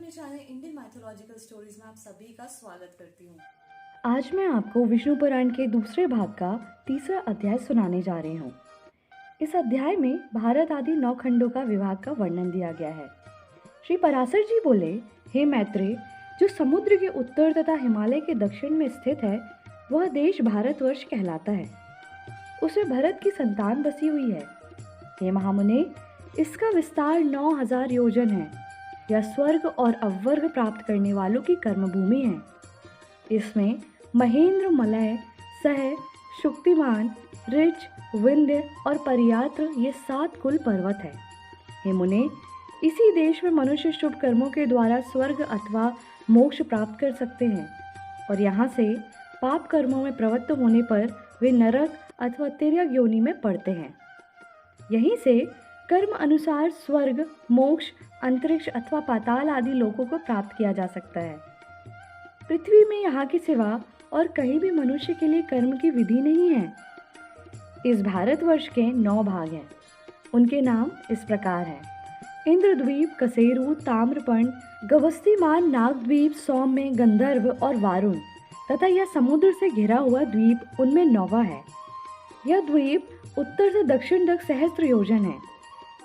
अपने channel Indian mythological stories में आप सभी का स्वागत करती हूँ। आज मैं आपको विष्णु पुराण के दूसरे भाग का तीसरा अध्याय सुनाने जा रही हूँ। इस अध्याय में भारत आदि 9 खंडों का विभाग का वर्णन दिया गया है। श्री पराशर जी बोले, हे मैत्रेय, जो समुद्र के उत्तर तथा हिमालय के दक्षिण में स्थित है, वह देश भारतवर्ष कहलाता है। उसमें भरत की संतान बसी हुई है। हे महामुने, इसका विस्तार 9000 योजन है। यह स्वर्ग और अवर्ग प्राप्त करने वालों की कर्मभूमि है। इसमें महेंद्र, मलय, सह, शुक्तिमान, ऋच, विंध्य और परियात्र ये 7 कुल पर्वत है। हे मुने, इसी देश में मनुष्य शुभ कर्मों के द्वारा स्वर्ग अथवा मोक्ष प्राप्त कर सकते हैं और यहाँ से पाप कर्मों में प्रवृत्त होने पर वे नरक अथवा तिर्यक योनि में पड़ते हैं। यहीं से कर्म अनुसार स्वर्ग, मोक्ष, अंतरिक्ष अथवा पाताल आदि लोकों को प्राप्त किया जा सकता है। पृथ्वी में यहाँ के सिवा और कहीं भी मनुष्य के लिए कर्म की विधि नहीं है। इस भारतवर्ष के 9 भाग हैं। उनके नाम इस प्रकार हैं: इंद्रद्वीप, कसेरू, ताम्रपर्ण, गवस्तीमान, नागद्वीप, सौम्य, गंधर्व और वारुण तथा यह समुद्र से घिरा हुआ द्वीप उनमें 9वां है। यह द्वीप उत्तर से दक्षिण तक सहस्त्र योजन है।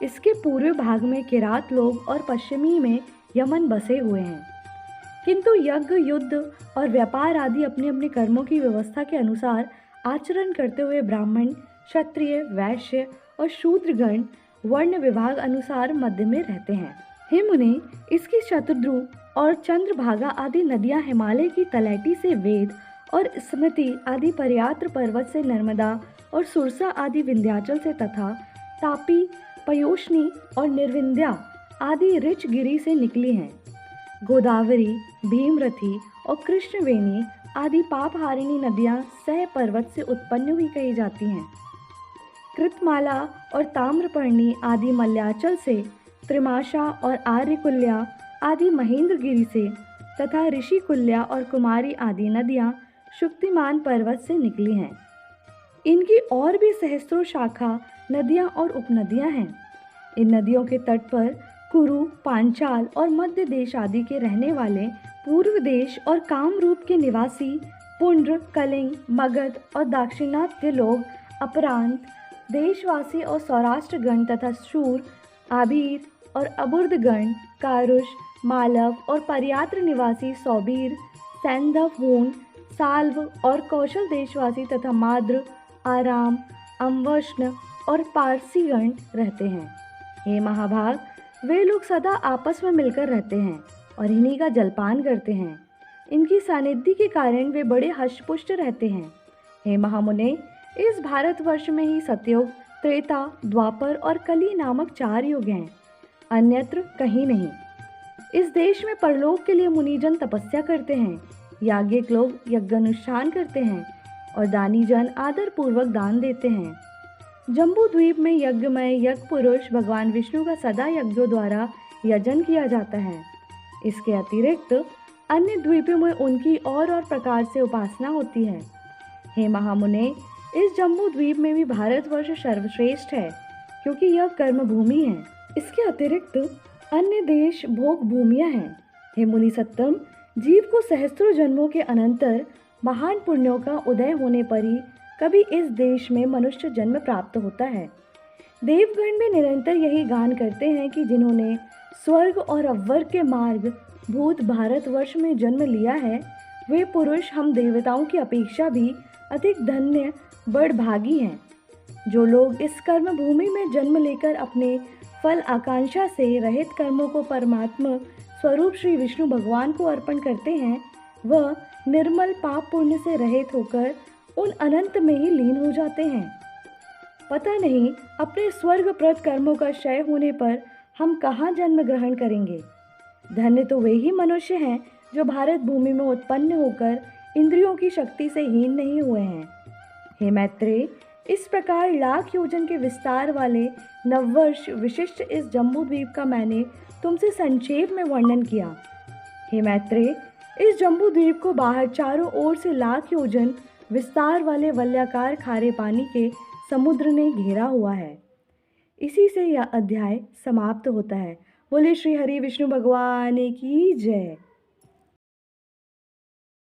इसके पूर्व भाग में किरात लोग और पश्चिमी में यमन बसे हुए हैं। किंतु यज्ञ, युद्ध और व्यापार आदि अपने अपने कर्मों की व्यवस्था के अनुसार आचरण करते हुए ब्राह्मण, क्षत्रिय, वैश्य और शूद्रगण वर्ण विभाग अनुसार मध्य में रहते हैं। हे मुने, इसकी शतद्रु और चंद्रभागा आदि नदियां हिमालय की तलैटी से वेद और स्मृति आदि पर्यात्र पर्वत से नर्मदा और सुरसा आदि विंध्याचल से तथा तापी, पयोष्णी और निर्विंध्या आदि ऋच गिरी से निकली हैं। गोदावरी, भीमरथी और कृष्णवेणी आदि पापहारिणी नदियां सह पर्वत से उत्पन्न हुई कही जाती हैं। कृतमाला और ताम्रपर्णी आदि मल्याचल से, त्रिमाशा और आर्यकुल्या आदि महेंद्रगिरी से तथा ऋषिकुल्या और कुमारी आदि नदियां शुक्तिमान पर्वत से निकली हैं। इनकी और भी सहस्त्रों शाखा नदियां और उपनदियां हैं। इन नदियों के तट पर कुरु, पांचाल और मध्य देश आदि के रहने वाले, पूर्व देश और कामरूप के निवासी, पुंड्र, कलिंग, मगध और दाक्षिणात्य लोग, अपरांत देशवासी और सौराष्ट्र गण तथा शूर, आबीर और अबुर्दगण, कारुष, मालव और पर्यात्र निवासी सौबीर, सैंधव, हूण, साल्व और कौशल देशवासी तथा माद्र, आराम, अम्वष्ण और पारसीगण रहते हैं। हे महाभाग, वे लोग सदा आपस में मिलकर रहते हैं और इन्हीं का जलपान करते हैं। इनकी सानिध्य के कारण वे बड़े हष्टपुष्ट रहते हैं। हे महामुने, इस भारतवर्ष में ही सतयुग, त्रेता, द्वापर और कली नामक 4 युग हैं, अन्यत्र कहीं नहीं। इस देश में परलोक के लिए मुनिजन तपस्या करते हैं, याज्ञिक लोग यज्ञानुष्ठान करते हैं और दानी जन आदर पूर्वक दान देते हैं। जम्बू द्वीप में यज्ञमय यज्ञ पुरुष भगवान विष्णु का सदा यज्ञों द्वारा यजन किया जाता है। इसके अतिरिक्त अन्य द्वीपों में उनकी और प्रकार से उपासना होती है। हे महामुने, इस जम्बू द्वीप में भी भारतवर्ष सर्वश्रेष्ठ है, क्योंकि यह कर्म भूमि है। इसके अतिरिक्त अन्य देश भोग भूमियाँ हैं। हे मुनि सत्तम, जीव को सहस्त्रों जन्मों के अनंतर महान पुण्यों का उदय होने पर ही कभी इस देश में मनुष्य जन्म प्राप्त होता है। देवगण भी निरंतर यही गान करते हैं कि जिन्होंने स्वर्ग और अवर्ग के मार्ग भूत भारतवर्ष में जन्म लिया है, वे पुरुष हम देवताओं की अपेक्षा भी अधिक धन्य बड़भागी हैं। जो लोग इस कर्म भूमि में जन्म लेकर अपने फल आकांक्षा से रहित कर्मों को परमात्मा स्वरूप श्री विष्णु भगवान को अर्पण करते हैं, वह निर्मल पाप पुण्य से रहित होकर उन अनंत में ही लीन हो जाते हैं। पता नहीं अपने स्वर्गप्रद कर्मों का क्षय होने पर हम कहाँ जन्म ग्रहण करेंगे। धन्य तो वे ही मनुष्य हैं जो भारत भूमि में उत्पन्न होकर इंद्रियों की शक्ति से हीन नहीं हुए हैं। हे मैत्रेय, इस प्रकार लाख योजन के विस्तार वाले नववर्ष विशिष्ट इस जम्बू द्वीप का मैंने तुमसे संक्षेप में वर्णन किया। हे मैत्रेय, इस जम्बू द्वीप को बाहर चारों ओर से लाख योजन विस्तार वाले वलयाकार खारे पानी के समुद्र ने घेरा हुआ है। इसी से यह अध्याय समाप्त होता है बोले श्री हरि विष्णु भगवान की जय।